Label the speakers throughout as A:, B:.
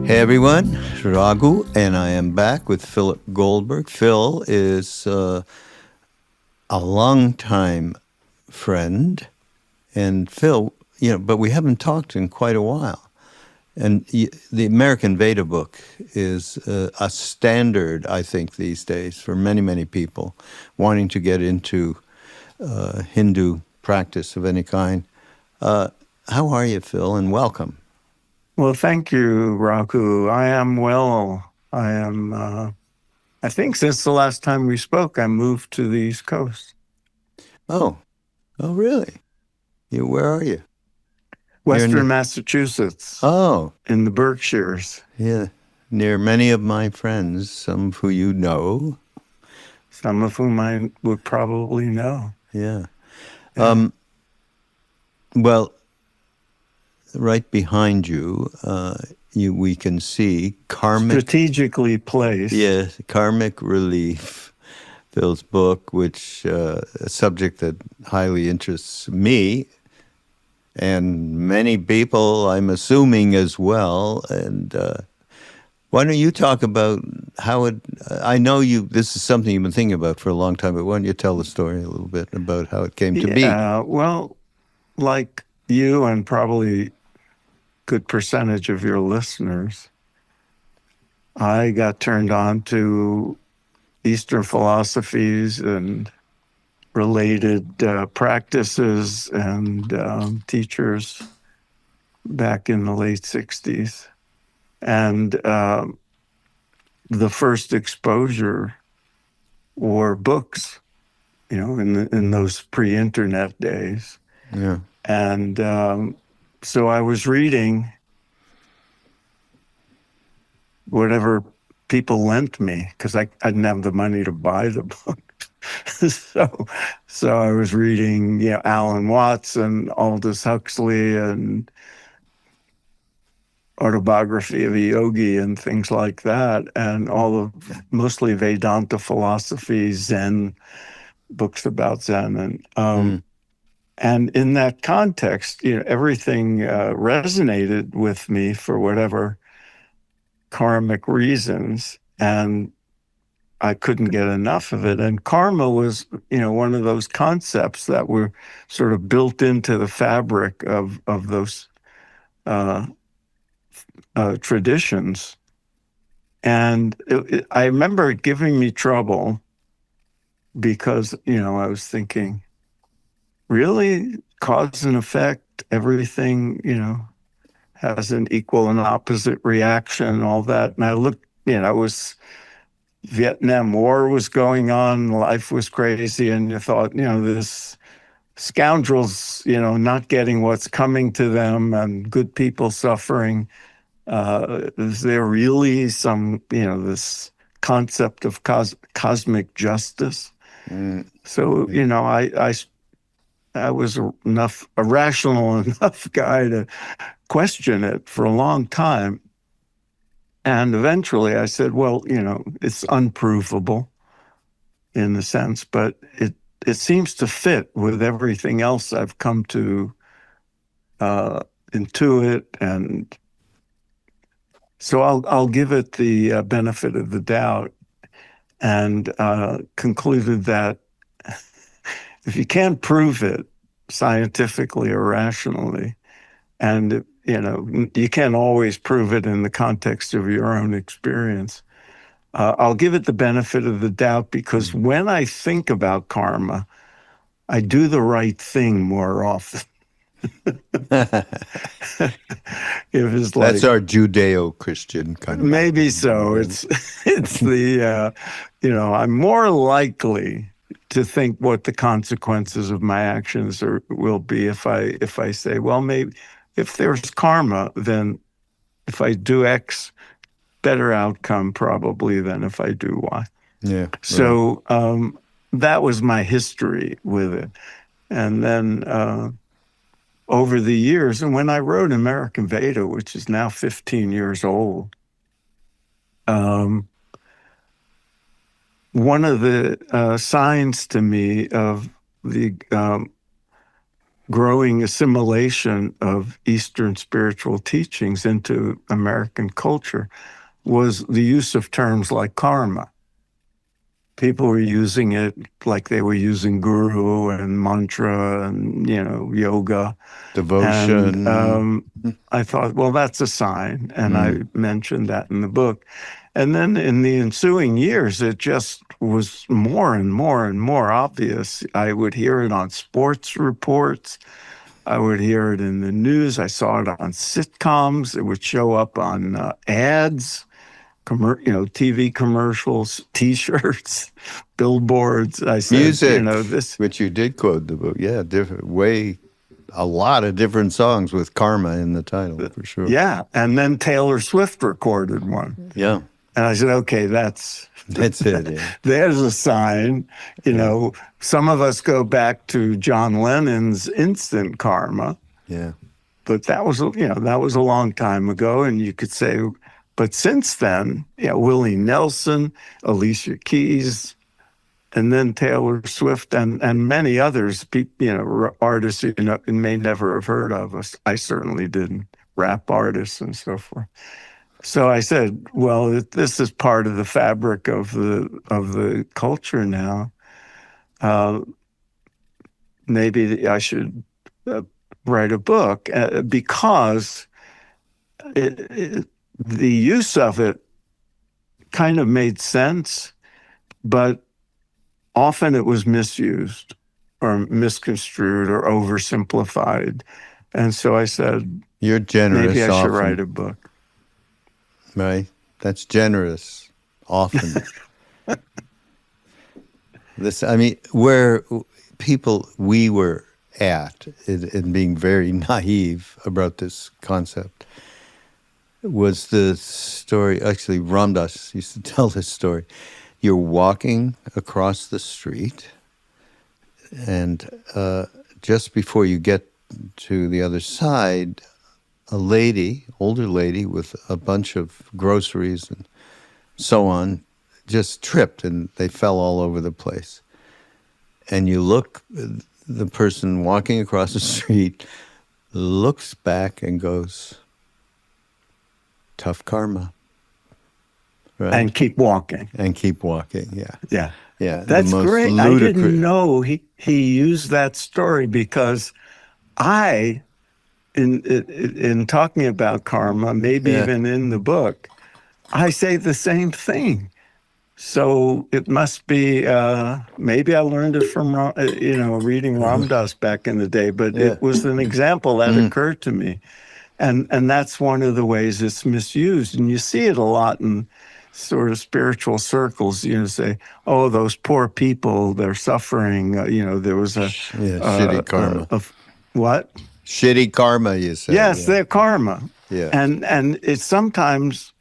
A: Hey everyone, it's Raghu, and I am back with Philip Goldberg. Phil is a longtime friend, and Phil, but we haven't talked in quite a while. And the American Veda book is a standard, I think, these days for many, many people wanting to get into Hindu practice of any kind. How are you, Phil, and welcome.
B: Well, thank you, Raghu. I am well. I think since the last time we spoke, I moved to the East Coast.
A: Oh, oh, really? Where are you?
B: Western Massachusetts,
A: Oh,
B: in the Berkshires.
A: yeah, near many of my friends, some of who you know.
B: Some of whom I would probably know.
A: Yeah.
B: Yeah.
A: Well, right behind you, we can see
B: Strategically placed.
A: Yes, Karmic Relief, Phil's book, which a subject that highly interests me and many people, I'm assuming, as well. And why don't you talk about how it? I know this is something you've been thinking about for a long time, but why don't you tell the story a little bit about how it came to be?
B: Yeah, well, like you and probably good percentage of your listeners, I got turned on to Eastern philosophies and related practices and teachers back in the late 60s. And the first exposure were books, in those pre-internet days.
A: Yeah.
B: And so I was reading whatever people lent me because I didn't have the money to buy the book. so I was reading, Alan Watts and Aldous Huxley and autobiography of a Yogi and things like that, and all of mostly Vedanta philosophy, Zen books about Zen, and in that context, everything resonated with me for whatever karmic reasons, and I couldn't get enough of it. And karma was, one of those concepts that were sort of built into the fabric of those traditions. And I remember it giving me trouble because, I was thinking, really? Cause and effect, everything, has an equal and opposite reaction, all that. And I looked, it was Vietnam War was going on, life was crazy, and you thought, this scoundrels, not getting what's coming to them and good people suffering. Is there really some, this concept of cosmic justice? So, I was a rational enough guy to question it for a long time. And eventually I said, well, it's unprovable in a sense, but it seems to fit with everything else I've come to intuit. And so I'll give it the benefit of the doubt, and concluded that if you can't prove it scientifically or rationally, and you can't always prove it in the context of your own experience, I'll give it the benefit of the doubt, because when I think about karma, I do the right thing more often. It's like,
A: that's our Judeo-Christian kind of.
B: Maybe so. It's the I'm more likely to think what the consequences of my actions will be if I say, well, maybe if there's karma, then if I do X, better outcome probably than if I do Y.
A: Yeah.
B: So that was my history with it. And then over the years, and when I wrote American Veda, which is now 15 years old, one of the signs to me of the growing assimilation of Eastern spiritual teachings into American culture was the use of terms like karma. People were using it like they were using guru and mantra and, yoga.
A: Devotion.
B: And I thought, well, that's a sign. And I mentioned that in the book. And then in the ensuing years, it just was more and more and more obvious. I would hear it on sports reports. I would hear it in the news. I saw it on sitcoms. It would show up on ads, TV commercials, T-shirts, billboards. I said,
A: Music,
B: this,
A: which you did quote the book. Yeah, a lot of different songs with karma in the title, for sure.
B: Yeah, and then Taylor Swift recorded one.
A: Yeah.
B: And I said, okay, that's
A: it. Yeah.
B: There's a sign. Some of us go back to John Lennon's Instant Karma.
A: Yeah.
B: But that was a long time ago. And you could say, but since then, Willie Nelson, Alicia Keys, and then Taylor Swift and many others, artists you may never have heard of us. I certainly didn't. Rap artists and so forth. So I said, well, this is part of the fabric of the culture now. Maybe I should write a book because the use of it kind of made sense, but often it was misused or misconstrued or oversimplified. And so I said,
A: you're generous.
B: Maybe I should
A: often.
B: write a book.
A: Right. That's generous often. Where we were at in being very naive about this concept was the story. Actually, Ram Dass used to tell this story. You're walking across the street, and just before you get to the other side, older lady with a bunch of groceries and so on, just tripped and they fell all over the place. And you look, the person walking across the street looks back and goes, tough karma. Right?
B: And keep walking.
A: Yeah.
B: Yeah.
A: Yeah.
B: That's great. I didn't know he used that story because in talking about karma, maybe even in the book, I say the same thing. So it must be, maybe I learned it from, reading Ram Dass back in the day, but it was an example that occurred to me. And that's one of the ways it's misused. And you see it a lot in sort of spiritual circles, say, oh, those poor people, they're suffering. There was
A: shitty karma.
B: What?
A: Shitty karma, you say.
B: Yes, they're karma.
A: Yeah.
B: And it's sometimes,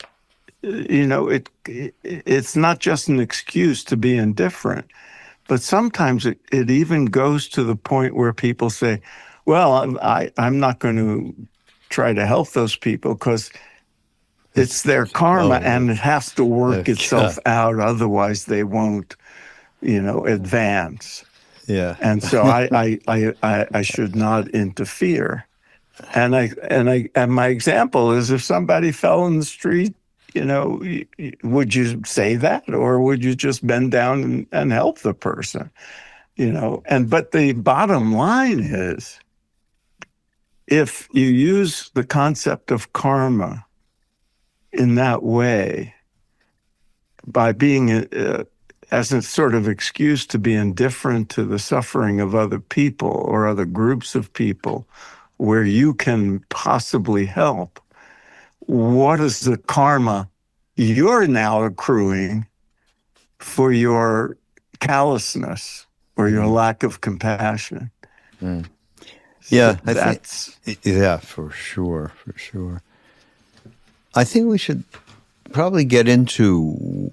B: it's not just an excuse to be indifferent, but sometimes it even goes to the point where people say, well, I'm not going to try to help those people because it's their karma and it has to work itself out. Otherwise, they won't, advance.
A: Yeah.
B: And so I should not interfere. And my example is if somebody fell in the street, would you say that, or would you just bend down and help the person? But the bottom line is, if you use the concept of karma in that way, by being as a sort of excuse to be indifferent to the suffering of other people or other groups of people where you can possibly help, what is the karma you're now accruing for your callousness or your lack of compassion?
A: Yeah,
B: So
A: for sure. I think we should probably get into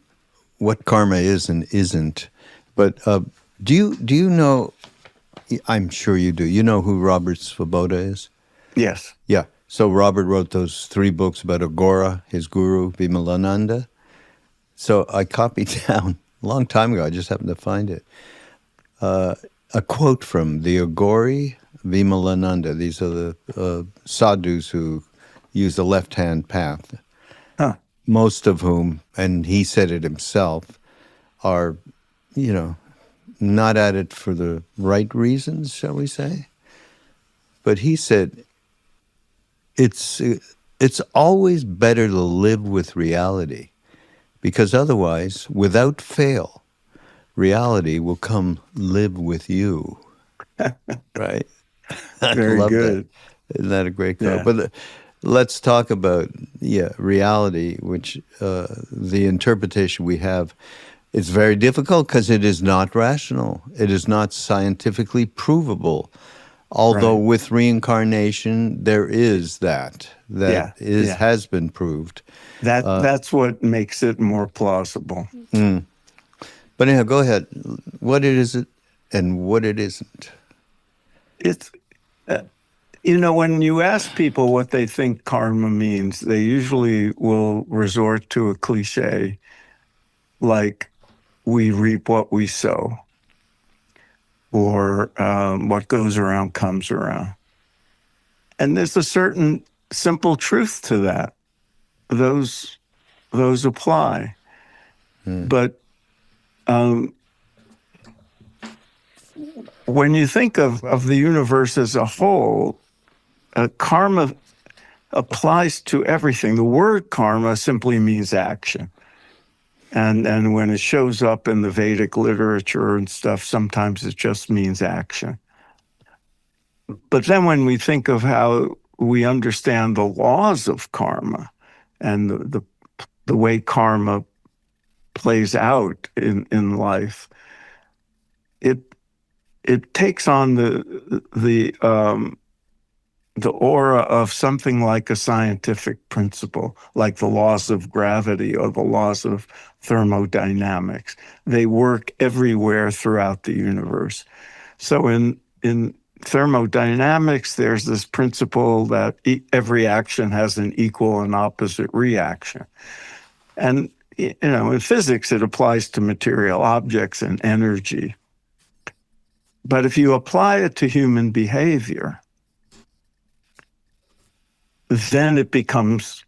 A: what karma is and isn't. But do you know? I'm sure you do. You know who Robert Svoboda is?
B: Yes.
A: Yeah. So Robert wrote those 3 books about Agora, his guru, Vimalananda. So I copied down a long time ago. I just happened to find it. A quote from the Agori Vimalananda. These are the sadhus who use the left-hand path,
B: Huh.
A: most of whom, and he said it himself, are, not at it for the right reasons, shall we say? But he said it's always better to live with reality, because otherwise, without fail, reality will come live with you. Right? I
B: Very
A: love that.
B: good.
A: Isn't that a great quote?
B: Yeah.
A: But let's talk about, reality, which the interpretation we have. It's very difficult because it is not rational. It is not scientifically provable. Although
B: Right.
A: with reincarnation, there is that
B: Yeah. Yeah.
A: has been proved.
B: That's what makes it more plausible.
A: But anyhow, go ahead. What it is it and what it isn't.
B: It's when you ask people what they think karma means, they usually will resort to a cliche like we reap what we sow, or what goes around comes around. And there's a certain simple truth to that. Those apply. But when you think of the universe as a whole, karma applies to everything. The word karma simply means action. And when it shows up in the Vedic literature and stuff, sometimes it just means action. But then when we think of how we understand the laws of karma and the way karma plays out in life, it takes on the aura of something like a scientific principle, like the laws of gravity or the laws of thermodynamics. They work everywhere throughout the universe. So in thermodynamics, there's this principle that every action has an equal and opposite reaction. And in physics, it applies to material objects and energy. But if you apply it to human behavior, then it becomes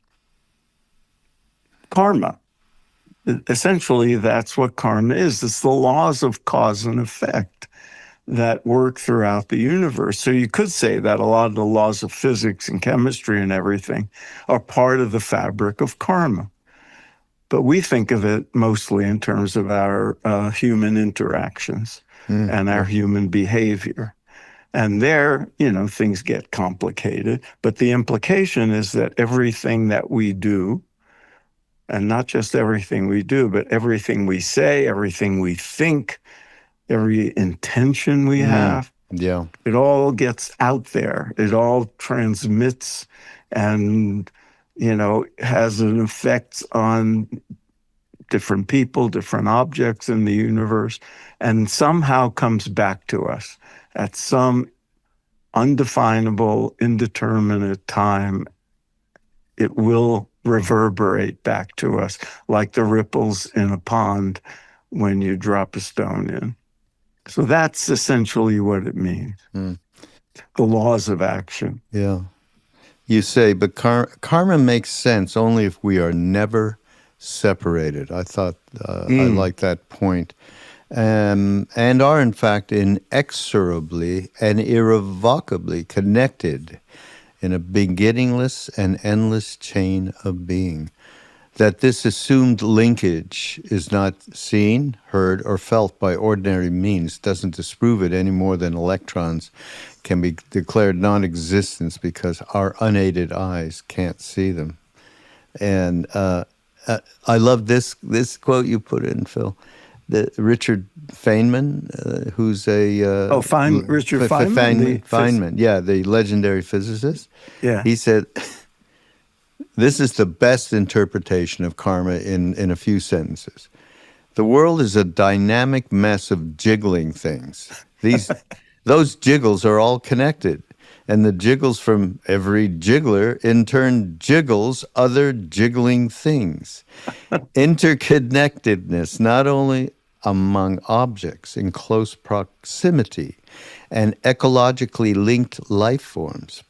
B: karma. Essentially, that's what karma is. It's the laws of cause and effect that work throughout the universe. So you could say that a lot of the laws of physics and chemistry and everything are part of the fabric of karma. But we think of it mostly in terms of our human interactions and our human behavior. And there, things get complicated. But the implication is that everything that we do, and not just everything we do, but everything we say, everything we think, every intention we have, it all gets out there. It all transmits and, has an effect on different people, different objects in the universe, and somehow comes back to us at some undefinable, indeterminate time. It will reverberate back to us like the ripples in a pond when you drop a stone in. So that's essentially what it means. The laws of action.
A: Yeah. You say, but karma makes sense only if we are never separated. I thought, I like that point. And are, in fact, inexorably and irrevocably connected in a beginningless and endless chain of being. That this assumed linkage is not seen, heard, or felt by ordinary means doesn't disprove it any more than electrons can be declared non-existence because our unaided eyes can't see them. And I love this quote you put in, Phil. Richard Feynman, who's a
B: Richard Feynman,
A: Feynman, yeah, the legendary physicist.
B: Yeah,
A: he said, "This is the best interpretation of karma in a few sentences. The world is a dynamic mess of jiggling things. Those jiggles are all connected, and the jiggles from every jiggler in turn jiggles other jiggling things. Interconnectedness not only among objects in close proximity and ecologically linked life forms,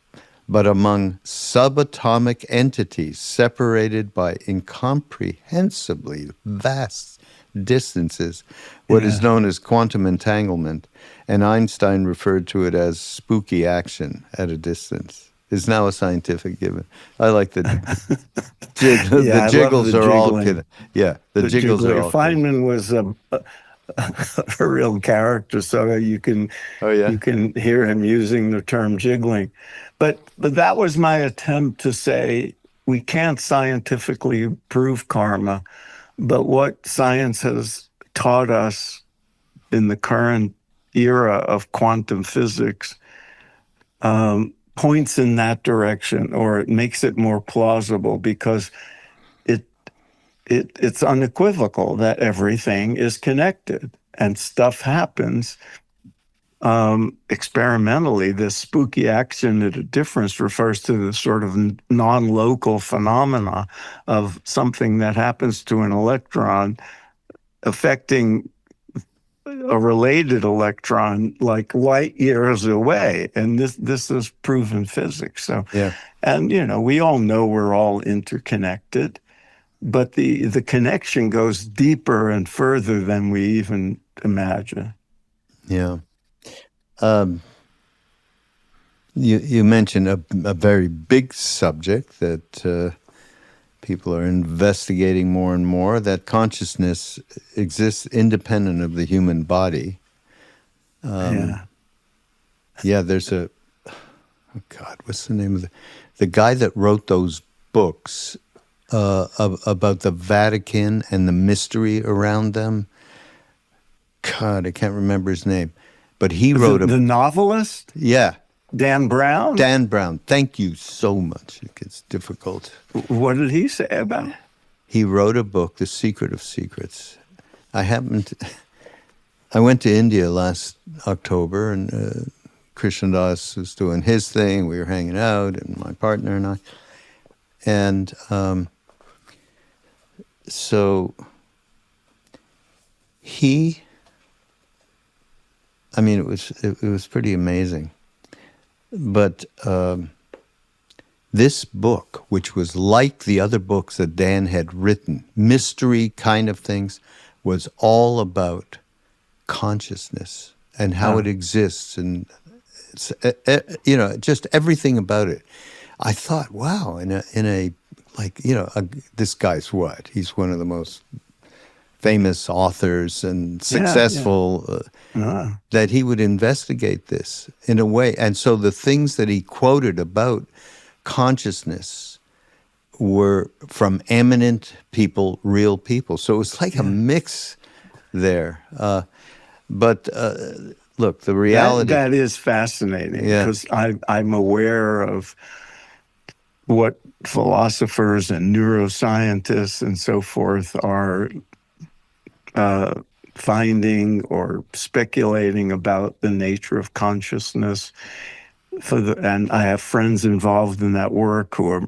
A: but among subatomic entities separated by incomprehensibly vast distances, what is known as quantum entanglement, and Einstein referred to it as spooky action at a distance. Is now a scientific given. I like the the jiggles are all kidding. Yeah, the jiggles are all kidding.
B: Feynman was a real character, so you can hear him using the term jiggling. But that was my attempt to say we can't scientifically prove karma, but what science has taught us in the current era of quantum physics points in that direction, or it makes it more plausible, because it's unequivocal that everything is connected and stuff happens experimentally. This spooky action at a difference refers to the sort of non-local phenomena of something that happens to an electron affecting a related electron like light years away, and this is proven physics. So, and we all know we're all interconnected, but the connection goes deeper and further than we even imagine.
A: Yeah. You mentioned a very big subject that people are investigating more and more, that consciousness exists independent of the human body. There's what's the name of the guy that wrote those books about the Vatican and the mystery around them? God, I can't remember his name. But he wrote
B: the novelist?
A: Yeah.
B: Dan Brown?
A: Dan Brown. Thank you so much. It gets difficult.
B: What did he say about it?
A: He wrote a book, The Secret of Secrets. I went to India last October, and Krishna Das was doing his thing. We were hanging out, and my partner and I. And so it was pretty amazing. But this book, which was like the other books that Dan had written, mystery kind of things, was all about consciousness and how it exists, and it's, just everything about it. I thought, wow, this guy's what? He's one of the most famous authors and successful, that he would investigate this in a way. And so the things that he quoted about consciousness were from eminent people, real people. So it was like a mix there. But look, the reality...
B: That is fascinating, because I'm aware of what philosophers and neuroscientists and so forth are finding or speculating about the nature of consciousness. And I have friends involved in that work who are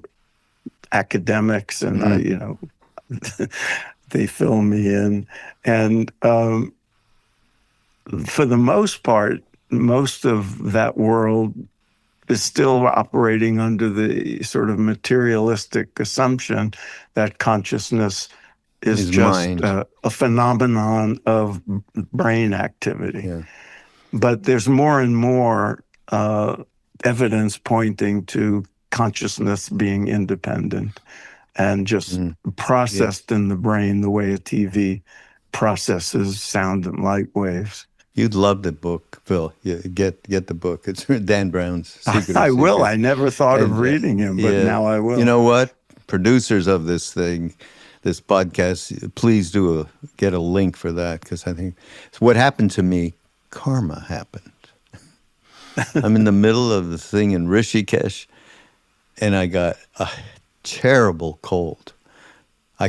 B: academics, and they fill me in. And for the most part, most of that world is still operating under the sort of materialistic assumption that consciousness is just a phenomenon of brain activity. Yeah. But there's more and more evidence pointing to consciousness being independent and just processed in the brain the way a TV processes sound and light waves.
A: You'd love the book, Phil. Get the book. It's Dan Brown's Secret of
B: I will.
A: Secrets.
B: I never thought of reading him, but now I will.
A: You know what? Producers of this thing, this podcast, please get a link for that, because I think what happened to me, karma happened. I'm in the middle of the thing in Rishikesh, and I got a terrible cold.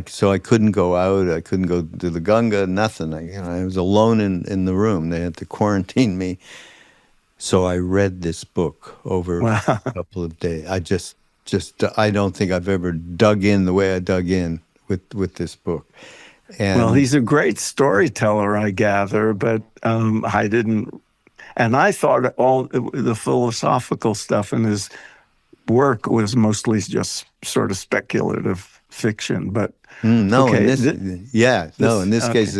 A: So I couldn't go out. I couldn't go to the Ganga. Nothing. I was alone in the room. They had to quarantine me. So I read this book over a couple of days. I don't think I've ever dug in the way I dug in with this book.
B: Well,
A: And
B: he's a great storyteller, I gather, but I didn't. And I thought all the philosophical stuff in his work was mostly just sort of speculative fiction. But
A: no, in
B: okay,
A: this, yeah, no, in this
B: okay,
A: case.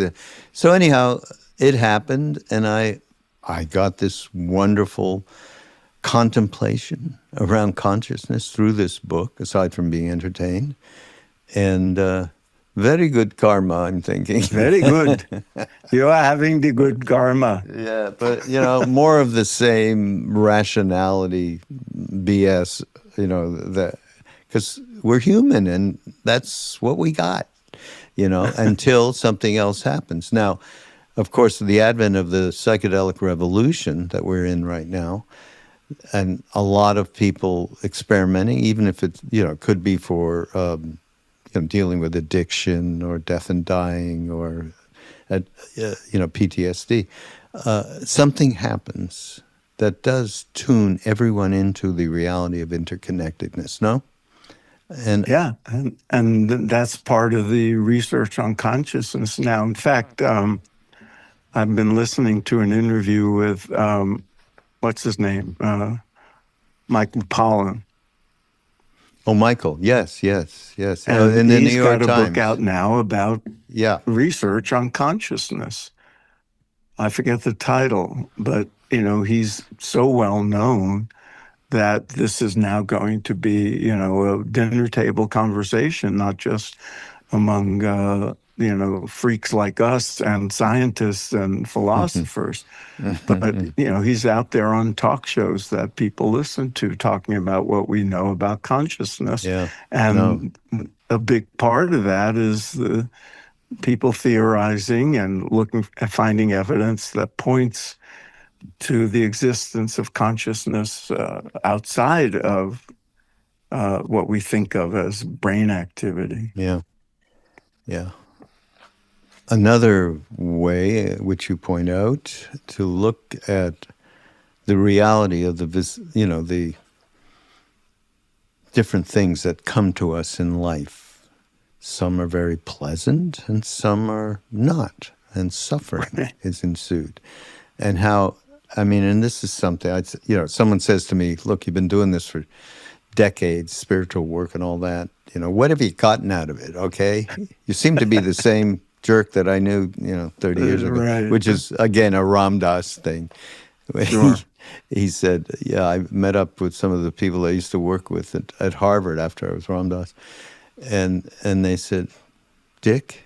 A: So anyhow, it happened, and I got this wonderful contemplation around consciousness through this book, aside from being entertained, and very good karma, I'm thinking.
B: very good. You are having the good karma.
A: Yeah, but more of the same rationality BS, that because we're human and that's what we got, until something else happens. Now, of course, the advent of the psychedelic revolution that we're in right now, and a lot of people experimenting, even if it could be for dealing with addiction or death and dying or PTSD. Something happens that does tune everyone into the reality of interconnectedness. No, and
B: Yeah, and that's part of the research on consciousness now. In fact, I've been listening to an interview with what's his name, Michael Pollan.
A: oh, Michael, yes, yes, yes,
B: And
A: in the New
B: he's
A: York
B: got a book
A: Times.
B: out now about
A: Yeah.
B: research on consciousness. I forget the title, but he's so well known that this is now going to be, a dinner table conversation, not just among freaks like us and scientists and philosophers, but he's out there on talk shows that people listen to, talking about what we know about consciousness.
A: Yeah. No.
B: And a big part of that is the people theorizing and looking at finding evidence that points to the existence of consciousness outside of what we think of as brain activity.
A: Yeah. Yeah. Another way, which you point out, to look at the reality of the different things that come to us in life. Some are very pleasant and some are not, and suffering is ensued. And how, and this is something, someone says to me, look, you've been doing this for decades, spiritual work and all that. What have you gotten out of it, okay? You seem to be the same jerk that I knew, 30 years ago,
B: Right.
A: which is, again, a Ram Dass thing.
B: Sure.
A: He said, yeah, I met up with some of the people I used to work with at Harvard after I was Ram Dass. And they said, Dick,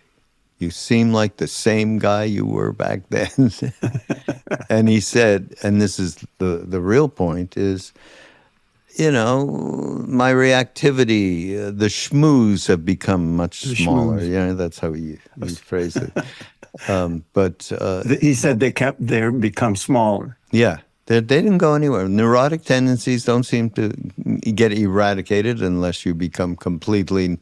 A: you seem like the same guy you were back then. And he said, and this is the real point, is, my reactivity, the schmooze have become much smaller.
B: Schmooze.
A: That's how he phrased it. But
B: he said they become smaller.
A: Yeah. They didn't go anywhere. Neurotic tendencies don't seem to get eradicated unless you become completely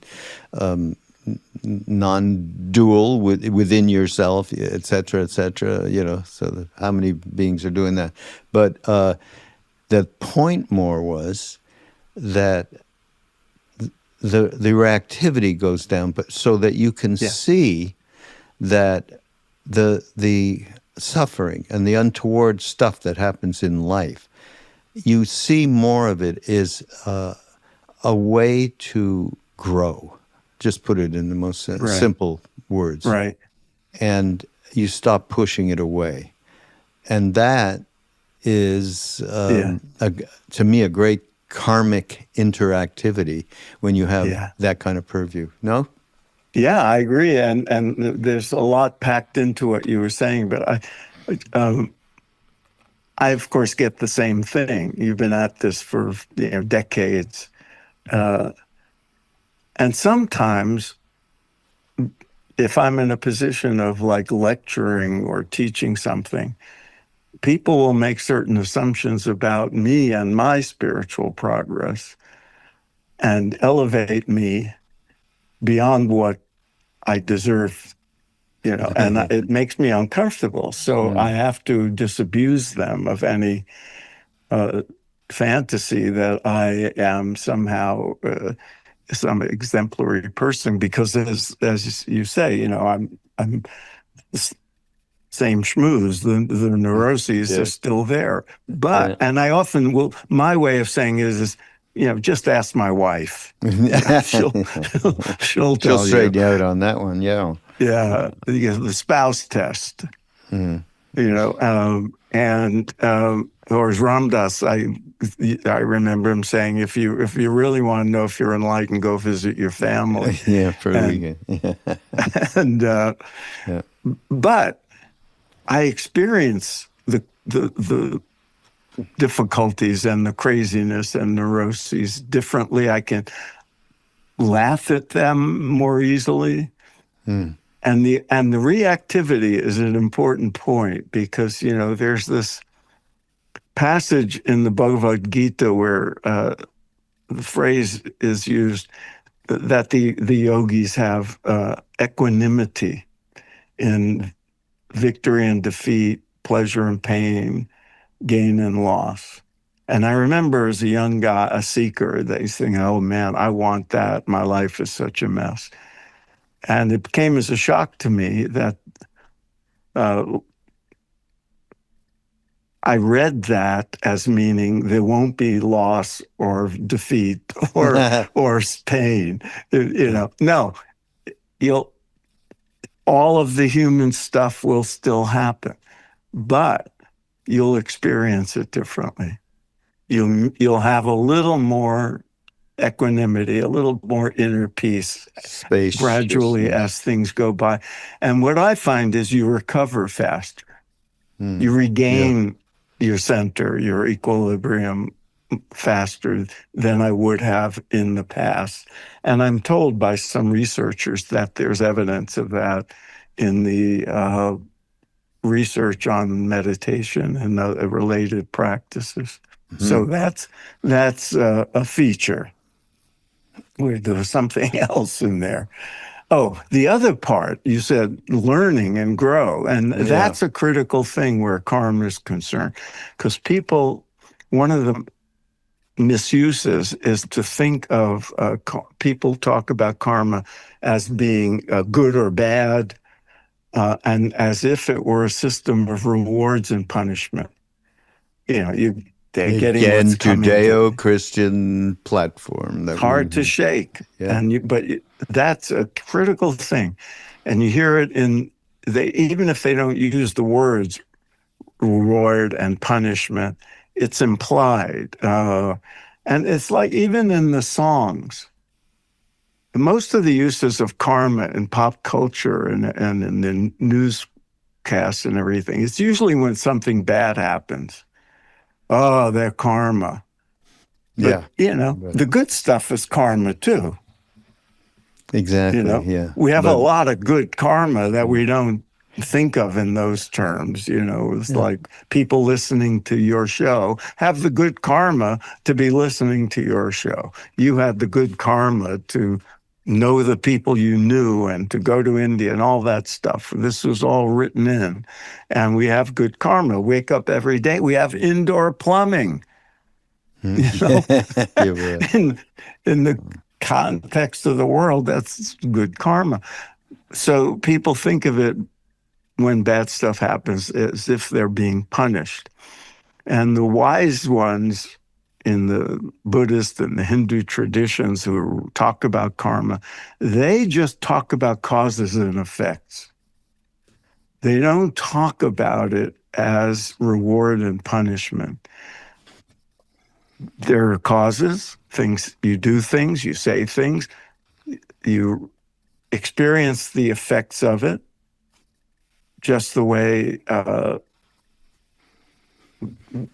A: non-dual within yourself, et cetera, so how many beings are doing that? But the point more was that the reactivity goes down, but so that you can see that the suffering and the untoward stuff that happens in life, you see more of it is a way to grow. Just put it in the most simple words.
B: Right.
A: And you stop pushing it away. And that is, to me, a great karmic interactivity when you have that kind of purview. No?
B: Yeah, I agree, and there's a lot packed into what you were saying, but I of course get the same thing. You've been at this for decades, and sometimes, if I'm in a position of like lecturing or teaching something, people will make certain assumptions about me and my spiritual progress, and elevate me beyond what I deserve, and it makes me uncomfortable. So I have to disabuse them of any fantasy that I am somehow some exemplary person, because as you say, I'm same schmooze. The neuroses are still there. But, and I often will, my way of saying it is, just ask my wife. She'll
A: She'll
B: tell
A: straighten you out on that one. Yeah.
B: Yeah, the spouse test.
A: Mm.
B: Or as Ramdas, I remember him saying, if you really want to know if you're enlightened, go visit your family.
A: Yeah, for a weekend.
B: And but I experience the difficulties and the craziness and neuroses differently. I can laugh at them more easily.
A: Mm.
B: And the reactivity is an important point, because there's this passage in the Bhagavad Gita where the phrase is used that the yogis have equanimity in victory and defeat, pleasure and pain, gain and loss. And I remember as a young guy, a seeker, they saying, "Oh man, I want that. My life is such a mess." And it came as a shock to me that I read that as meaning there won't be loss or defeat or pain. No, all of the human stuff will still happen, but you'll experience it differently. You'll have a little more equanimity, a little more inner peace, gradually as things go by. And what I find is you recover faster. You regain your center, your equilibrium faster than I would have in the past. And I'm told by some researchers that there's evidence of that in the research on meditation and the related practices. Mm-hmm. So that's a feature. There was something else in there. Oh, the other part, you said learning and grow. And that's a critical thing where karma is concerned. Because one of the misuses is to think of, people talk about karma as being good or bad, and as if it were a system of rewards and punishment. They're getting what's coming.
A: Judeo-Christian platform.
B: Hard to shake. Yeah. But that's a critical thing. And you hear it even if they don't use the words reward and punishment, it's implied. And it's like even in the songs, most of the uses of karma in pop culture and in the newscasts and everything, it's usually when something bad happens. Oh, their karma. But, the good stuff is karma too.
A: Exactly,
B: We have a lot of good karma that we don't think of in those terms. It's like people listening to your show have the good karma to be listening to your show. You had the good karma to know the people you knew and to go to India and all that stuff. This was all written in. And we have good karma. Wake up every day. We have indoor plumbing. In the context of the world, that's good karma. So people think of it when bad stuff happens as if they're being punished. And the wise ones in the Buddhist and the Hindu traditions who talk about karma, they just talk about causes and effects. They don't talk about it as reward and punishment. There are causes, things, you do things, you say things, you experience the effects of it, just the way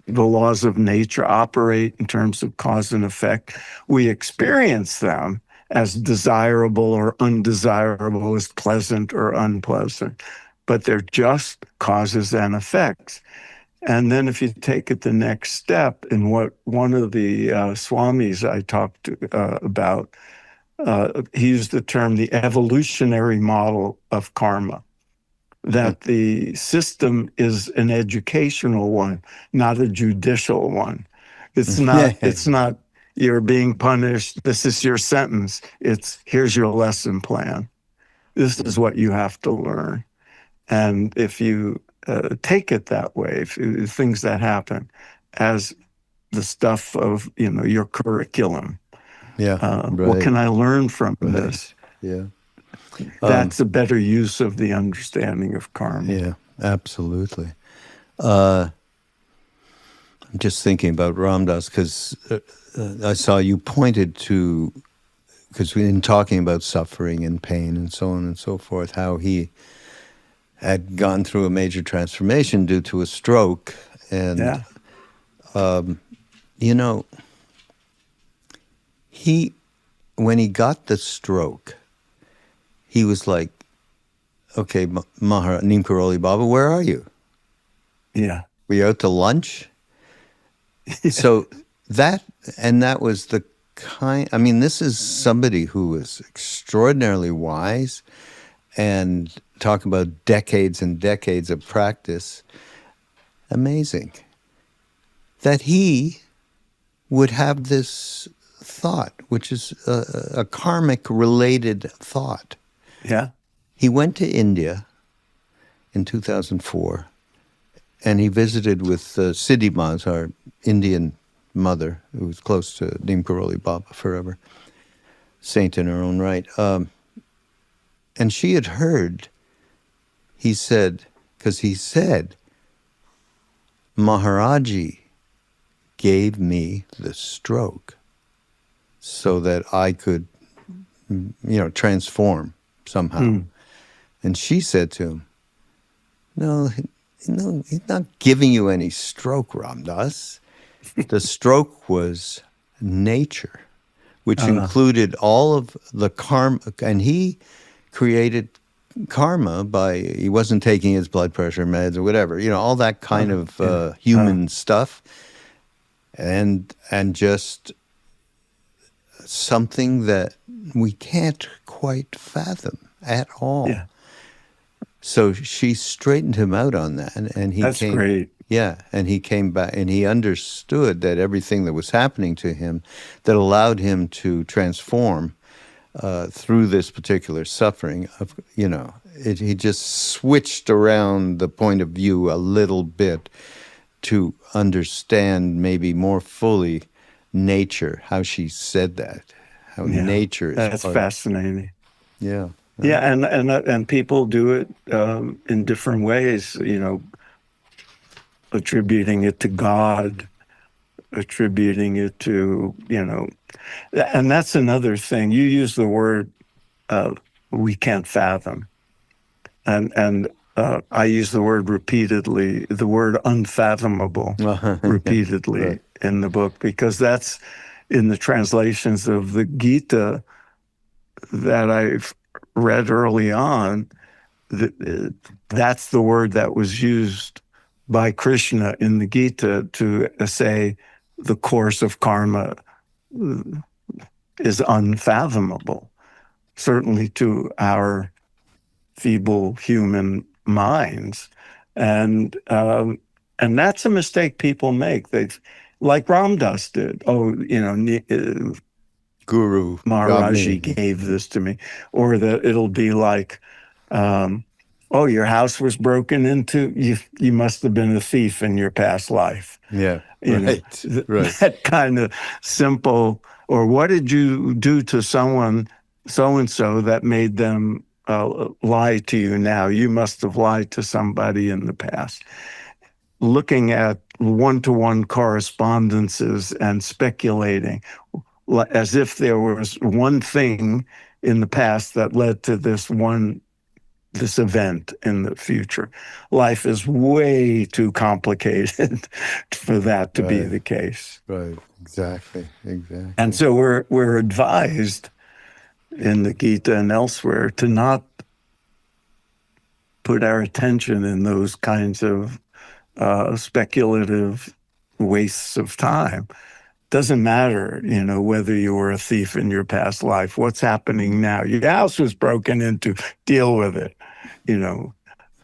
B: the laws of nature operate in terms of cause and effect. We experience them as desirable or undesirable, as pleasant or unpleasant, but they're just causes and effects. And then if you take it the next step, in what one of the swamis I talked about, he used the term the evolutionary model of karma, that the system is an educational one, not a judicial one. It's not you're being punished. This is your sentence. It's here's your lesson plan. This is what you have to learn. And if you take it that way, things that happen as the stuff of your curriculum, what can I learn from this?
A: Yeah.
B: That's a better use of the understanding of karma.
A: Yeah, absolutely. I'm just thinking about Ram Dass because I saw you pointed to, because we've been talking about suffering and pain and so on and so forth, how he had gone through a major transformation due to a stroke. And, when he got the stroke, he was like, okay, Maharaj Neem Karoli Baba, where are you?
B: Yeah.
A: Were you out to lunch? So that was the kind, this is somebody who is extraordinarily wise and talk about decades and decades of practice. Amazing. That he would have this thought, which is a karmic related thought.
B: Yeah.
A: He went to India in 2004 and he visited with Siddhi Maz, our Indian mother, who was close to Neem Karoli Baba forever, saint in her own right. And she had heard, he said, Maharaji gave me the stroke so that I could, transform somehow. And she said to him, no, he's not giving you any stroke, Ram Dass. The stroke was nature, which included all of the karma, and he created karma he wasn't taking his blood pressure meds or whatever, all that kind of human stuff, and just something that we can't quite fathom at all.
B: Yeah.
A: So she straightened him out on that, and he
B: That's great.
A: Yeah, and he came back, and he understood that everything that was happening to him that allowed him to transform through this particular suffering, he just switched around the point of view a little bit to understand maybe more fully nature, how she said that, how nature is.
B: That's fascinating.
A: Yeah.
B: Yeah, and people do it in different ways, attributing it to God, attributing it to, and that's another thing. You use the word we can't fathom. And I use the word repeatedly, the word unfathomable repeatedly in the book, because that's in the translations of the Gita that I've read early on. That's the word that was used by Krishna in the Gita to say the course of karma is unfathomable, certainly to our feeble human minds. And that's a mistake people make. Like Ram Dass did.
A: Guru
B: Maharaji gave this to me. Or that it'll be like, your house was broken into. You must have been a thief in your past life.
A: Yeah,
B: right. That kind of simple. Or what did you do to someone so-and-so that made them lie to you now? You must have lied to somebody in the past. Looking at one-to-one correspondences and speculating as if there was one thing in the past that led to this event in the future. Life is way too complicated for that to be the case.
A: Right, exactly.
B: And so we're advised in the Gita and elsewhere to not put our attention in those kinds of speculative wastes of time. Doesn't matter, whether you were a thief in your past life. What's happening now? Your house was broken into. Deal with it.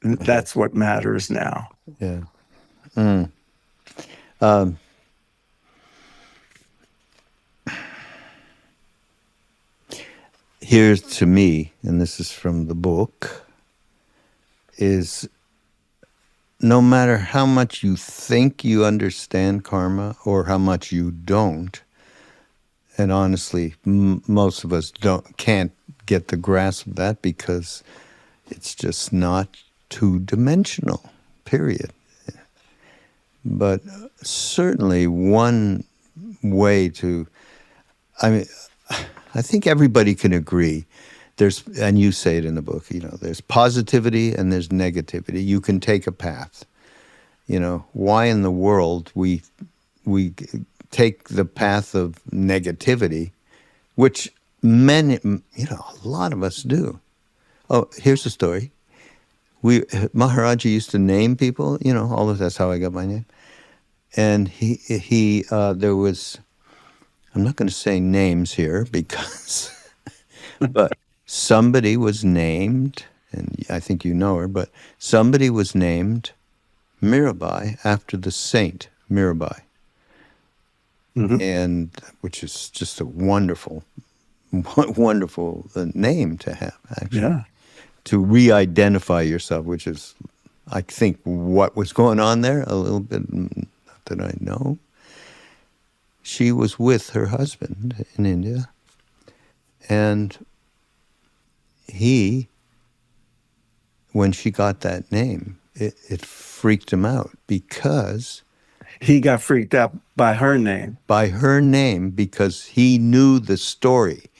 B: That's what matters now.
A: Yeah. Here's to me, and this is from the book, is no matter how much you think you understand karma or how much you don't, and honestly, most of us can't get the grasp of that because it's just not two-dimensional, period. But certainly one way to, I mean, I think everybody can agree. And you say it in the book, there's positivity and there's negativity. You can take a path. Why in the world we take the path of negativity, which a lot of us do. Oh, here's a story. Maharaji used to name people, that's how I got my name. And there was, I'm not going to say names here because, but somebody was named, and I think you know her, but somebody was named Mirabai after the saint Mirabai. Mm-hmm. And which is just a wonderful name to have, actually.
B: Yeah.
A: To re-identify yourself, which is, I think, what was going on there a little bit, not that I know. She was with her husband in India, and when she got that name, it freaked him out because...
B: He got freaked out by her name.
A: By her name, because he knew the story.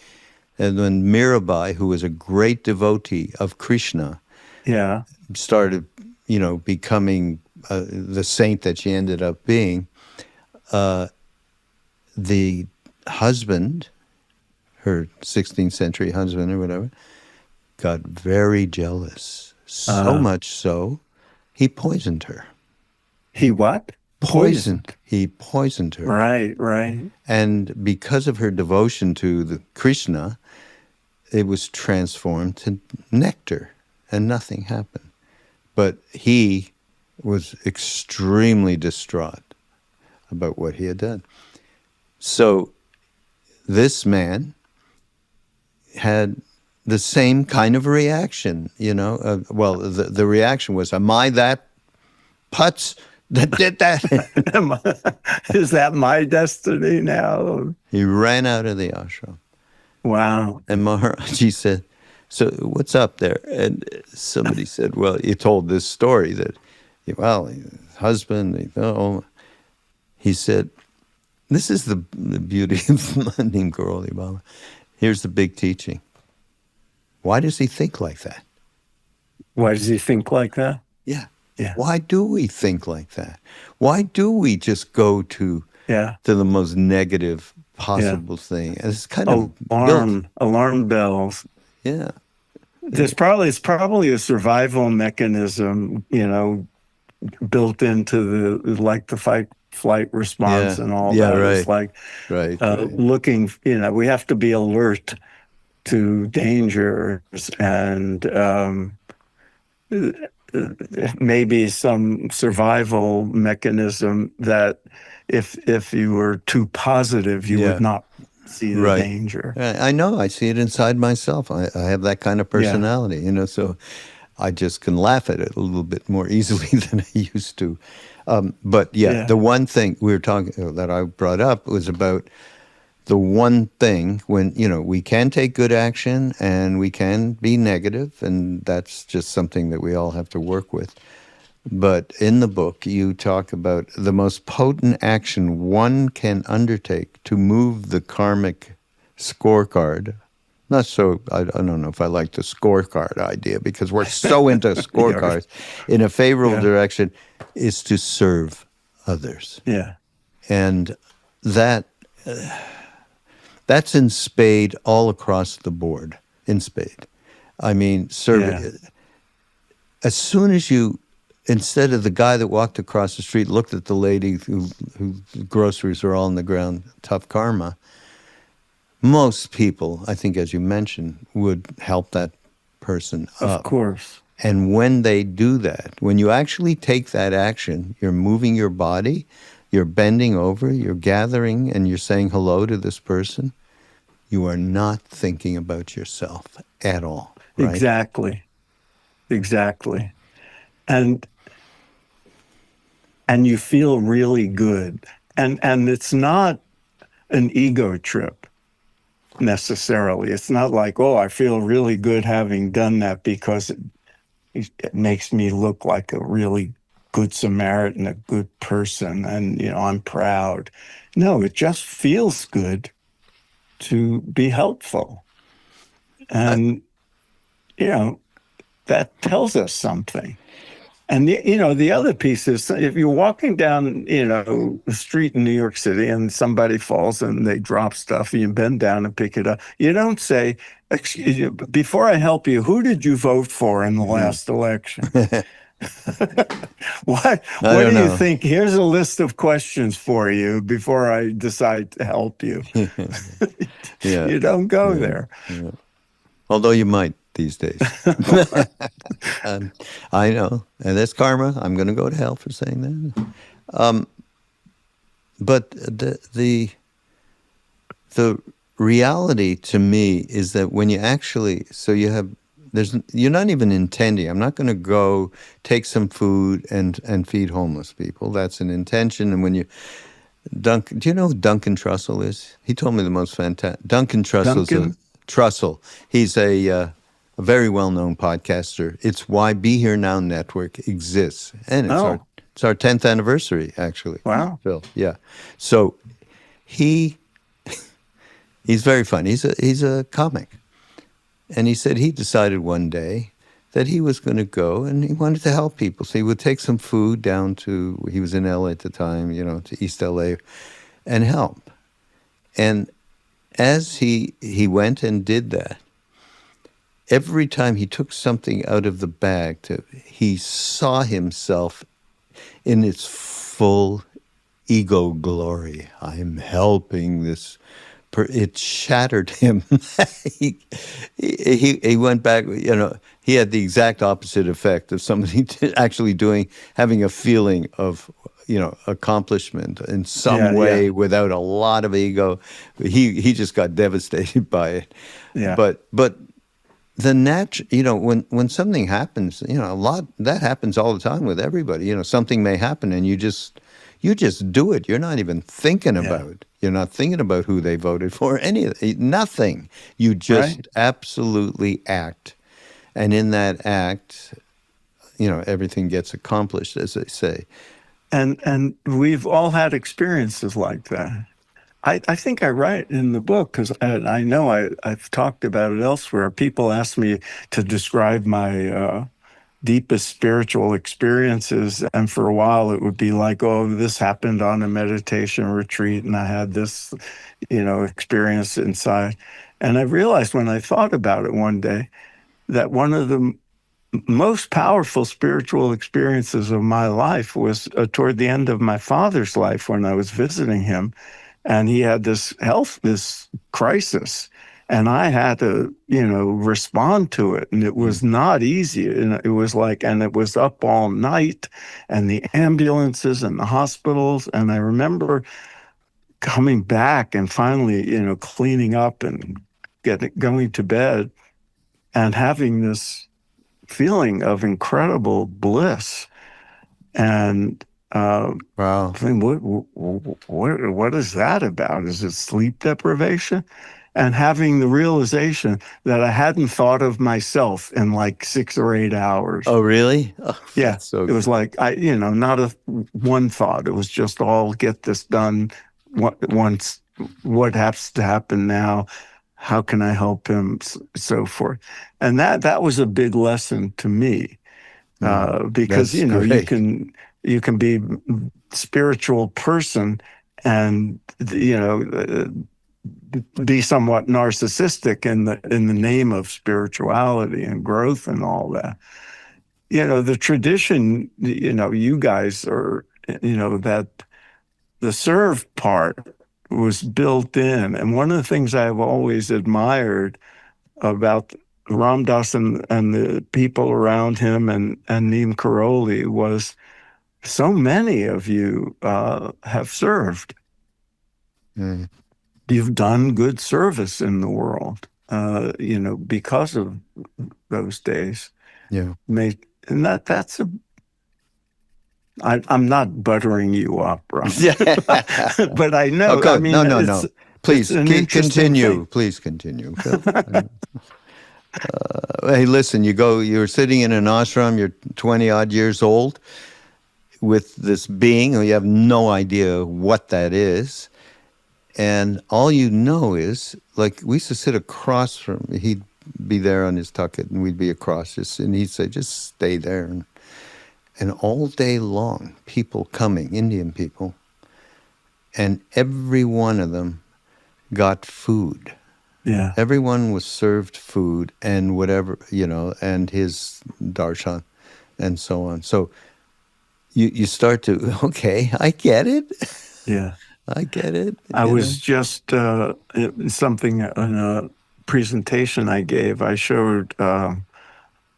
A: And when Mirabai, who was a great devotee of Krishna, started, becoming the saint that she ended up being, the husband, her 16th century husband or whatever, got very jealous. So much so, he poisoned her.
B: He what? Poisoned.
A: He poisoned her.
B: Right.
A: And because of her devotion to the Krishna, it was transformed to nectar, and nothing happened. But he was extremely distraught about what he had done. So this man had the same kind of reaction, the reaction was, am I that putz that did that?
B: Is that my destiny now?
A: He ran out of the ashram.
B: Wow.
A: And Maharaji said, so what's up there? And somebody said, well, you told this story that, his husband, he said, this is the beauty of Mandim Karoli Baba. Here's the big teaching. Why does he think like that?
B: Why does he think like that?
A: Yeah. Why do we think like that? Why do we just go to the most negative possible thing? And it's kind of
B: alarm bells.
A: Yeah.
B: It's probably a survival mechanism, built into the fight flight response and all that.
A: Right.
B: It's looking, we have to be alert to dangers and maybe some survival mechanism that if you were too positive, you would not see the danger.
A: I know. I see it inside myself. I have that kind of personality, so I just can laugh at it a little bit more easily than I used to. But the one thing we were talking that I brought up was about the one thing when, we can take good action and we can be negative, and that's just something that we all have to work with. But in the book, you talk about the most potent action one can undertake to move the karmic scorecard. Not so, I don't know if I like the scorecard idea because we're so into scorecards, in a favorable direction, is to serve others.
B: Yeah.
A: And that's in spade all across the board, in spade. I mean, serving. As soon as you, instead of the guy that walked across the street, looked at the lady whose groceries are all on the ground, tough karma, most people, I think, as you mentioned, would help that person up.
B: Of course.
A: And when they do that, when you actually take that action, you're moving your body, you're bending over, you're gathering, and you're saying hello to this person, you are not thinking about yourself at all, right?
B: Exactly. And you feel really good. And it's not an ego trip necessarily. It's not like, oh, I feel really good having done that because it makes me look like a really good Samaritan, a good person, and I'm proud. No, it just feels good to be helpful.
A: I,
B: And that tells us something. And the other piece is, if you're walking down, the street in New York City and somebody falls and they drop stuff, and you bend down and pick it up. You don't say, "Excuse you, before I help you, who did you vote for in the last election?" What
A: I
B: what
A: don't
B: do you
A: know.
B: think? Here's a list of questions for you before I decide to help you.
A: Yeah,
B: You don't go
A: yeah,
B: there.
A: yeah. Although you might these days. And I know, and that's karma. I'm going to go to hell for saying that. But the reality to me is that when you actually, so you have, you're not even intending. I'm not going to go take some food and feed homeless people. That's an intention. And when you, do you know who Duncan Trussell is? He told me the most fantastic. Duncan Trussell's
B: Duncan?
A: Trussell. He's a very well-known podcaster. It's why Be Here Now Network exists, and
B: Oh,
A: it's our 10th anniversary actually.
B: wow.
A: Phil, yeah. So he he's very funny. He's a comic, and he said he decided one day that he was going to go and he wanted to help people. So he would take some food down to, he was in LA at the time, to East LA, and help. And as he went and did that, every time he took something out of the bag, he saw himself in its full ego glory. I'm helping this. It shattered him. he went back. He had the exact opposite effect of somebody actually having a feeling of accomplishment in some
B: Yeah.
A: way without a lot of ego. He just got devastated by it.
B: Yeah.
A: But when something happens, a lot that happens all the time with everybody. Something may happen and you just do it. You're not even thinking
B: Yeah.
A: about. You're not thinking about who they voted for. Nothing. You just
B: Right.
A: absolutely act, and in that act, everything gets accomplished, as they say.
B: And we've all had experiences like that. I think I write in the book, because I know I've talked about it elsewhere. People ask me to describe my deepest spiritual experiences, and for a while it would be like, oh, this happened on a meditation retreat, and I had this, experience inside. And I realized when I thought about it one day that one of the most powerful spiritual experiences of my life was toward the end of my father's life, when I was visiting him, and he had this crisis, and I had to, respond to it, and it was not easy. And it was like, and it was up all night, and the ambulances and the hospitals. And I remember coming back and finally, cleaning up and going to bed and having this feeling of incredible bliss. And
A: Wow.
B: I think, what is that about? Is it sleep deprivation? And having the realization that I hadn't thought of myself in like 6 or 8 hours.
A: Oh, really? Oh,
B: Yeah,
A: that's so
B: it was
A: good.
B: like not one thought. It was just all get this done. Once, what has to happen now? How can I help him? So forth. And that was a big lesson to me, because
A: That's great.
B: you can be spiritual person and be somewhat narcissistic in the name of spirituality and growth and all that. The tradition, you guys are, that the serve part was built in. And one of the things I've always admired about Ram Dass and the people around him and Neem Karoli was, so many of you have served.
A: Mm.
B: you've done good service in the world, because of those days.
A: Yeah.
B: And that's I'm not buttering you up, Ron. But I know,
A: Okay. No.
B: it's
A: Please
B: an interesting
A: continue.
B: thing.
A: Please continue, Phil. Hey, listen, you're sitting in an ashram, you're 20 odd years old with this being who you have no idea what that is. And all you know is, like, we used to sit across from, he'd be there on his tucket and we'd be across, and he'd say, just stay there. And all day long, people coming, Indian people, and every one of them got food.
B: Yeah.
A: Everyone was served food and whatever, and his darshan and so on. So you start to, okay, I get it.
B: Yeah.
A: I get it.
B: I was just something in a presentation I gave. I showed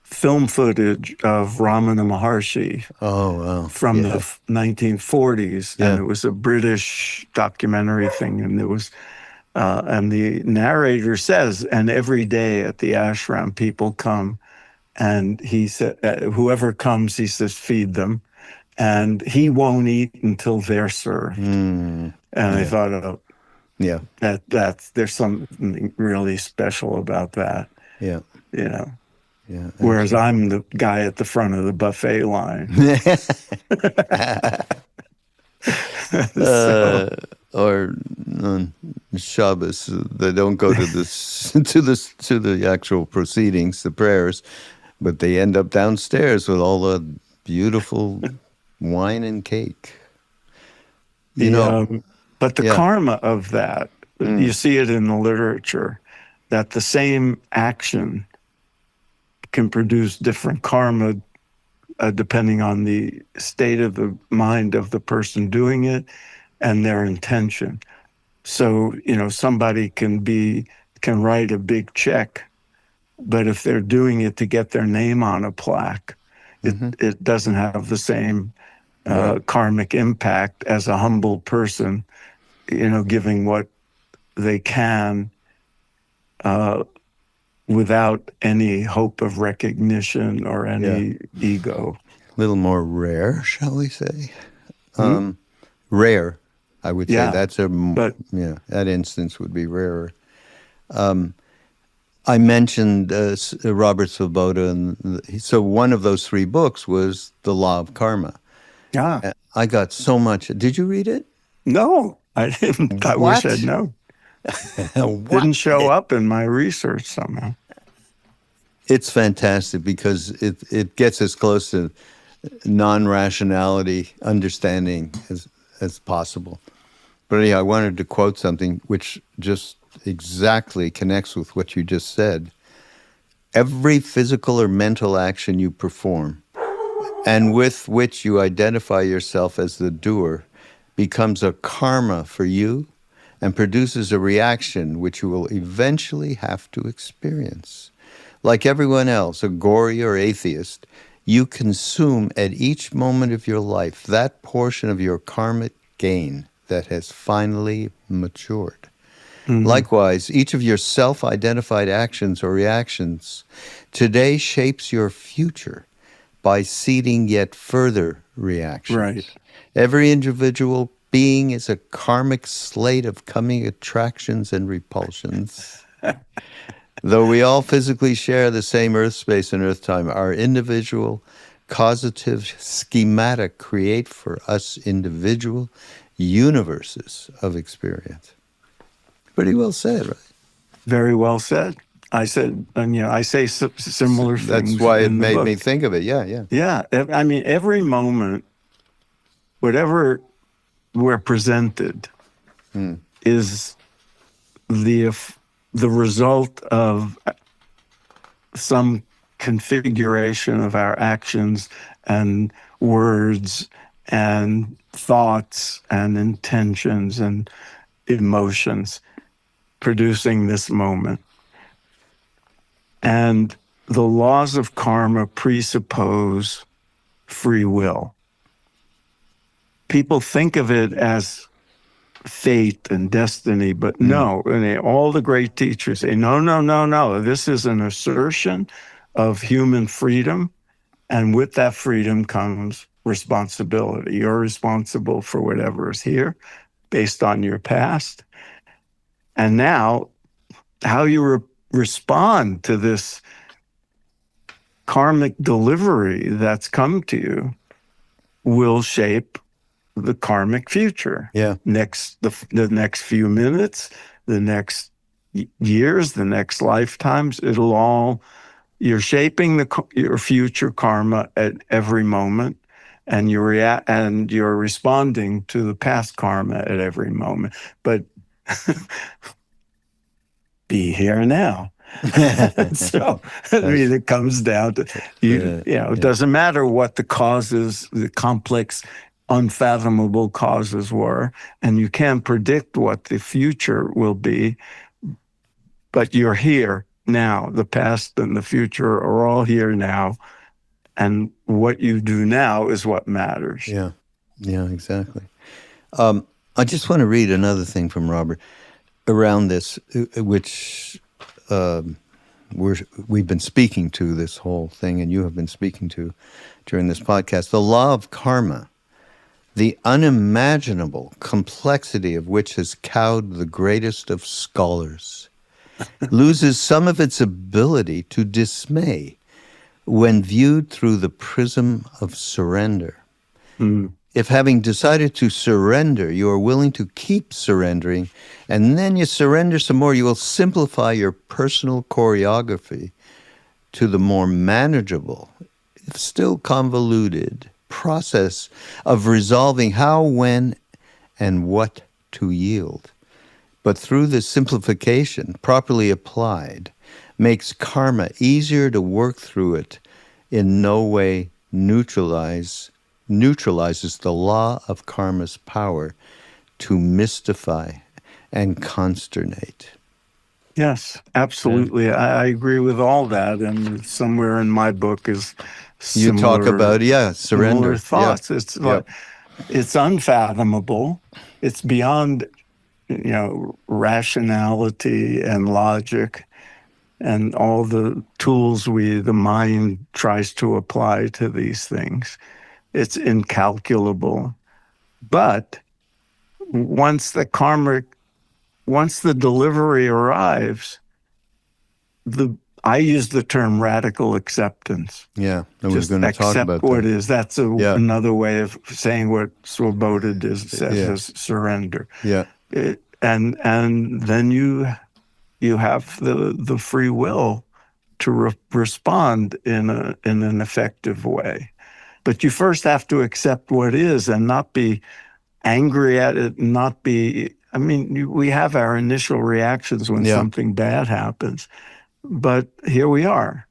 B: film footage of Ramana Maharshi
A: Oh, wow.
B: from
A: Yeah.
B: the 1940s,
A: Yeah.
B: and it was a British documentary thing, and it was. And the narrator says, and every day at the ashram, people come, and he said, whoever comes, he says, feed them, and he won't eat until they're served. And I thought, oh,
A: Yeah.
B: there's something really special about that.
A: Yeah.
B: Yeah.
A: Absolutely.
B: Whereas I'm the guy at the front of the buffet line.
A: Or on Shabbos, they don't go to this to the actual proceedings, the prayers, but they end up downstairs with all the beautiful wine and cake.
B: But the karma of that, you see it in the literature, that the same action can produce different karma depending on the state of the mind of the person doing it and their intention. So, somebody can write a big check, but if they're doing it to get their name on a plaque, it doesn't have the same karmic impact as a humble person, giving what they can without any hope of recognition or any ego.
A: A little more rare, shall we say? Rare, I would say. That's that instance would be rarer. I mentioned Robert Svoboda, and so one of those three books was The Law of Karma.
B: Yeah.
A: I got so much. Did you read it?
B: No, I didn't. I wish I'd known. Didn't show up in my research somehow.
A: It's fantastic because it gets as close to non-rationality understanding as possible. But anyhow, I wanted to quote something which just exactly connects with what you just said. Every physical or mental action you perform and with which you identify yourself as the doer becomes a karma for you and produces a reaction which you will eventually have to experience. Like everyone else, a gory or atheist, you consume at each moment of your life that portion of your karmic gain that has finally matured. Likewise, each of your self-identified actions or reactions today shapes your future by seeding yet further reactions.
B: Right.
A: Every individual being is a karmic slate of coming attractions and repulsions. Though we all physically share the same earth space and earth time, our individual causative schematic create for us individual universes of experience. Pretty well said, right?
B: Very well said. I said, and I say similar things.
A: That's why it made
B: book.
A: me think of it. Yeah.
B: Yeah. I mean, every moment, whatever we're presented is the result of some configuration of our actions and words and thoughts and intentions and emotions producing this moment. And the laws of karma presuppose free will. People think of it as fate and destiny, but no, and all the great teachers say, no, no, no, no. This is an assertion of human freedom, and with that freedom comes responsibility. You're responsible for whatever is here based on your past. And now, how you respond to this karmic delivery that's come to you will shape the karmic future.
A: Yeah.
B: The next few minutes, the next years, the next lifetimes, you're shaping your future karma at every moment, and you're responding to the past karma at every moment. But be here now. So I mean, it comes down to it doesn't matter what the causes, the complex, unfathomable causes were, and you can't predict what the future will be, but you're here now. The past and the future are all here now, and what you do now is what matters.
A: Yeah, exactly. I just want to read another thing from Robert around this, which we've been speaking to this whole thing, and you have been speaking to during this podcast. The law of karma, the unimaginable complexity of which has cowed the greatest of scholars, loses some of its ability to dismay when viewed through the prism of surrender. If having decided to surrender, you are willing to keep surrendering, and then you surrender some more, you will simplify your personal choreography to the more manageable, if still convoluted, process of resolving how, when, and what to yield. But through this simplification, properly applied, makes karma easier to work through. It in no way neutralizes the law of karma's power to mystify and consternate.
B: Yes, absolutely. Yeah. I agree with all that. And somewhere in my book is similar,
A: you talk about surrender
B: thoughts. It's like, it's unfathomable. It's beyond rationality and logic and all the tools the mind tries to apply to these things. It's incalculable. But once the delivery arrives, I use the term radical acceptance.
A: Yeah, and we're going to talk about
B: what is. That's another way of saying what Svoboda says is surrender.
A: Yeah,
B: and then you have the free will to respond in an effective way. But you first have to accept what is and not be angry at it, we have our initial reactions when something bad happens, but here we are.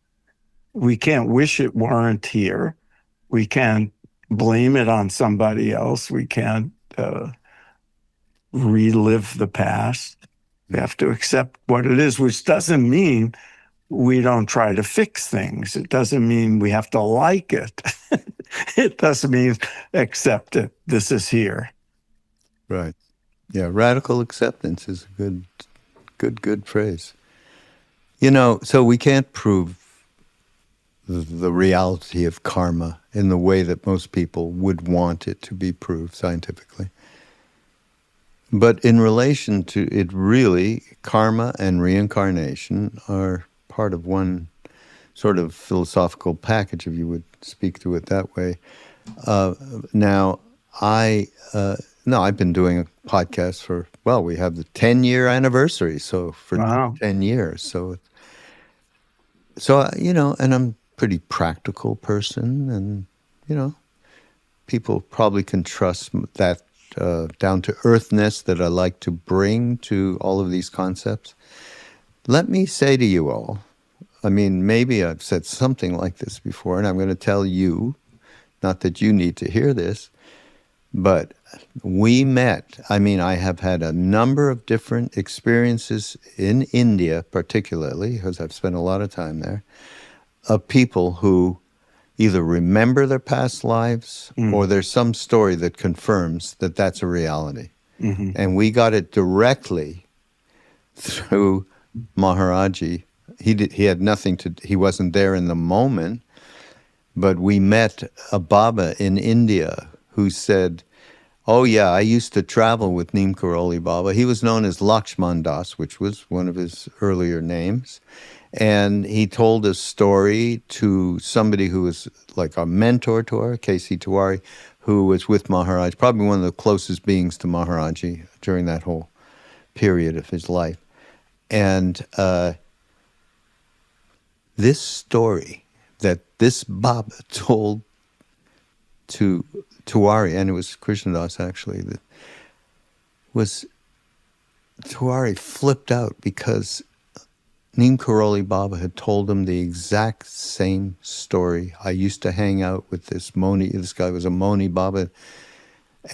B: We can't wish it weren't here. We can't blame it on somebody else. We can't relive the past. We have to accept what it is, which doesn't mean we don't try to fix things. It doesn't mean we have to like it. It doesn't mean accept it. This is here.
A: Right. Yeah, radical acceptance is a good phrase. So we can't prove the reality of karma in the way that most people would want it to be proved scientifically. But in relation to it, really, karma and reincarnation are part of one sort of philosophical package, if you would speak to it that way. Now, I've been doing a podcast for, we have the 10-year anniversary, so for 10 years. So, and I'm a pretty practical person, and, people probably can trust that down-to-earthness that I like to bring to all of these concepts. Let me say to you all, maybe I've said something like this before, and I'm going to tell you, not that you need to hear this, but we met. I have had a number of different experiences in India, particularly, because I've spent a lot of time there, of people who either remember their past lives or there's some story that confirms that that's a reality.
B: Mm-hmm.
A: And we got it directly through Maharaji. He had nothing to, he wasn't there in the moment, but we met a Baba in India who said, oh yeah, I used to travel with Neem Karoli Baba. He was known as Lakshman Das, which was one of his earlier names. And he told a story to somebody who was like a mentor to her, K.C. Tiwari, who was with Maharaj, probably one of the closest beings to Maharaji during that whole period of his life. And this story that this Baba told to Tiwari, and it was Krishnadas actually, that was Tiwari flipped out because Neem Karoli Baba had told him the exact same story. I used to hang out with this guy was a Moni Baba,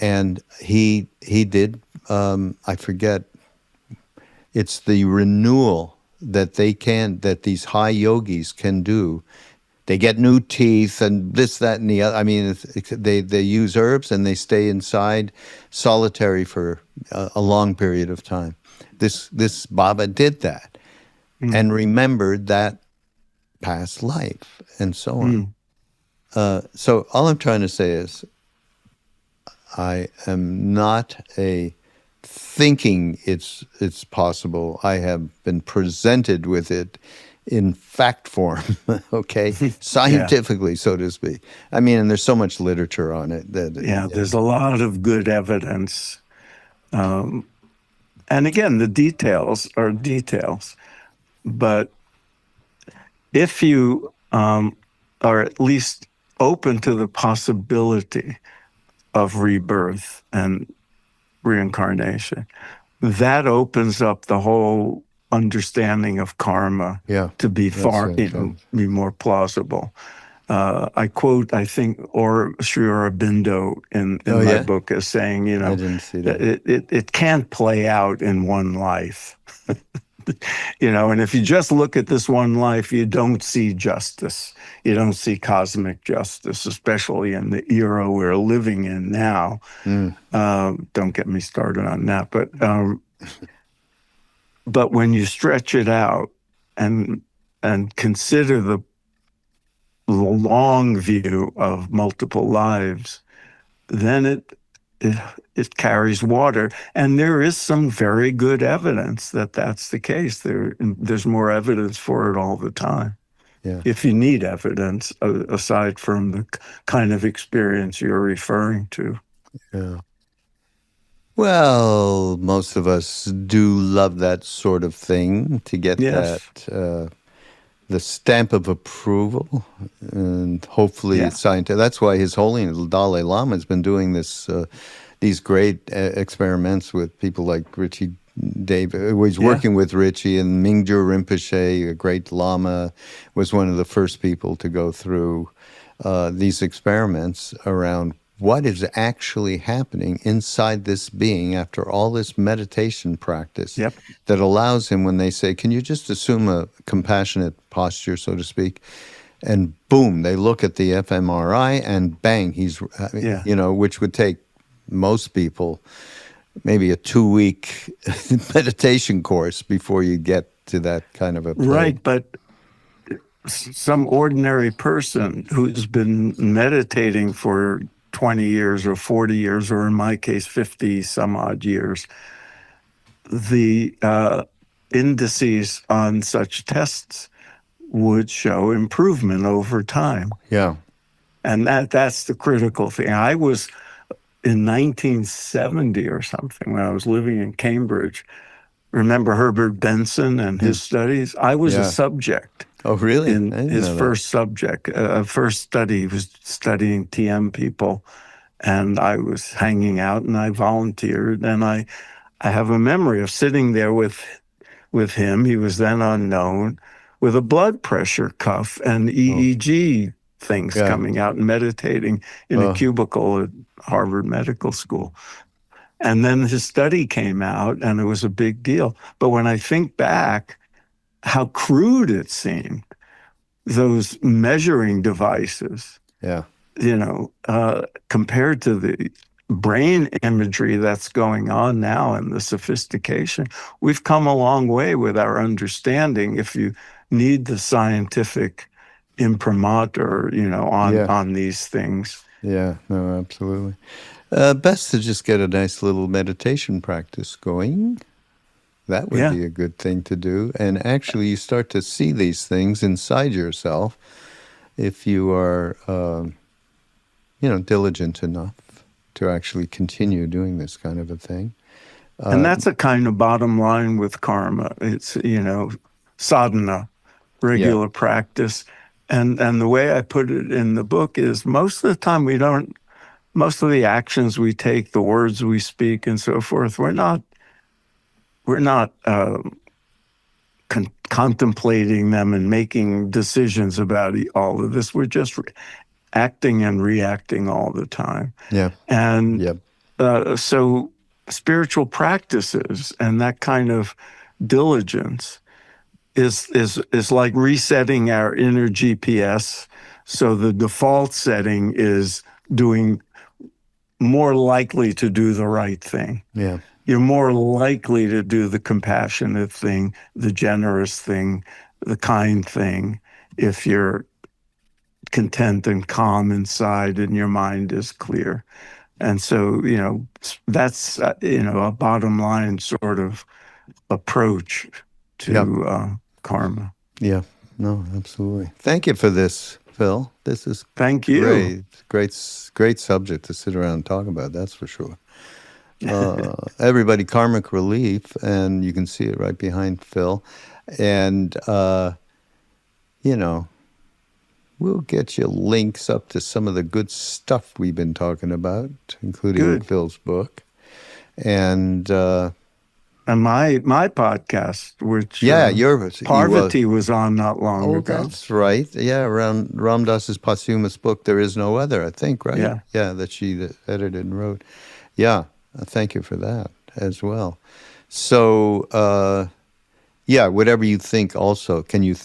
A: and he did, I forget, it's the renewal that that these high yogis can do. They get new teeth and this, that, and the other. I mean, they use herbs and they stay inside solitary for a long period of time. This Baba did that and remembered that past life and so on. So all I'm trying to say is I am not thinking it's possible. I have been presented with it in fact form, okay, scientifically, so to speak. I mean, and there's so much literature on it that
B: there's a lot of good evidence. And again, the details are details. But if you are at least open to the possibility of rebirth and reincarnation, that opens up the whole understanding of karma to be be more plausible. I quote, I think, or Sri Aurobindo in my book as saying,
A: I didn't see that.
B: It can't play out in one life. And if you just look at this one life, you don't see justice. You don't see cosmic justice, especially in the era we're living in now. Don't get me started on that. But when you stretch it out and consider the long view of multiple lives, then it carries water. And there is some very good evidence that that's the case. There's more evidence for it all the time. If you need evidence, aside from the kind of experience you're referring to.
A: Well, most of us do love that sort of thing, to get that, the stamp of approval, and hopefully it's scientific. That's why His Holiness the Dalai Lama has been doing these great experiments with people like Richie David. He's working with Richie, and Mingyur Rinpoche, a great Lama, was one of the first people to go through these experiments around what is actually happening inside this being after all this meditation practice that allows him, when they say, can you just assume a compassionate posture, so to speak, and boom, they look at the fMRI and bang, he's, which would take most people maybe a 2-week meditation course before you get to that kind of a place.
B: Right, but some ordinary person who's been meditating for 20 years or 40 years, or in my case, 50 some odd years, the indices on such tests would show improvement over time. And that's the critical thing. I was in 1970 or something, when I was living in Cambridge. Remember Herbert Benson and his studies? I was a subject.
A: Oh, really?
B: In his first study, he was studying TM people, and I was hanging out, and I volunteered, and I have a memory of sitting there with him. He was then unknown, with a blood pressure cuff and EEG things coming out, and meditating in a cubicle at Harvard Medical School. And then his study came out, and it was a big deal. But when I think back, how crude it seemed, those measuring devices, compared to the brain imagery that's going on now and the sophistication, we've come a long way with our understanding. If you need the scientific imprimatur, on these things.
A: Yeah, no, absolutely. Best to just get a nice little meditation practice going. That would be a good thing to do. And actually, you start to see these things inside yourself if you are, diligent enough to actually continue doing this kind of a thing.
B: And that's a kind of bottom line with karma. It's, sadhana, regular practice. And the way I put it in the book is most of the time most of the actions we take, the words we speak and so forth, we're not contemplating them and making decisions about all of this. We're just acting and reacting all the time.
A: Yeah.
B: And so spiritual practices and that kind of diligence is like resetting our inner GPS. So the default setting is more likely to do the right thing.
A: Yeah.
B: You're more likely to do the compassionate thing, the generous thing, the kind thing, if you're content and calm inside and your mind is clear. And so, that's, a bottom line sort of approach to karma.
A: Yeah, no, absolutely. Thank you for this, Phil. This is
B: Thank you.
A: Great subject to sit around and talk about, that's for sure. Everybody, Karmic Relief, and you can see it right behind Phil. And, we'll get you links up to some of the good stuff we've been talking about, including Phil's book. And
B: my podcast, which Parvati was on not long ago.
A: That's right. Yeah, around Ram Dass's posthumous book, There Is No Other, I think, right? Yeah, that she edited and wrote. Yeah, thank you for that as well. So, whatever you think also,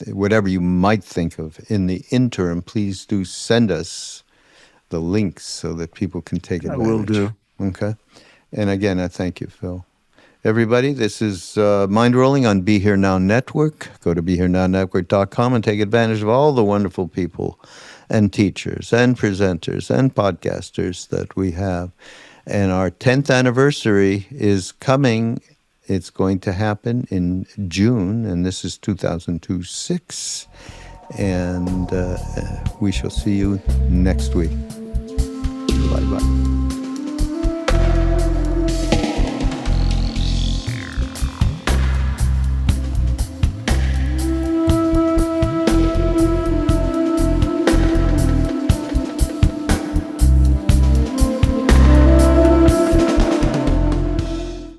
A: whatever you might think of in the interim, please do send us the links so that people can take advantage.
B: I will do.
A: Okay. And again, I thank you, Phil. Everybody, this is Mindrolling on Be Here Now Network. Go to BeHereNowNetwork.com and take advantage of all the wonderful people and teachers and presenters and podcasters that we have. And our 10th anniversary is coming. It's going to happen in June, and this is 2026. And we shall see you next week. Bye-bye.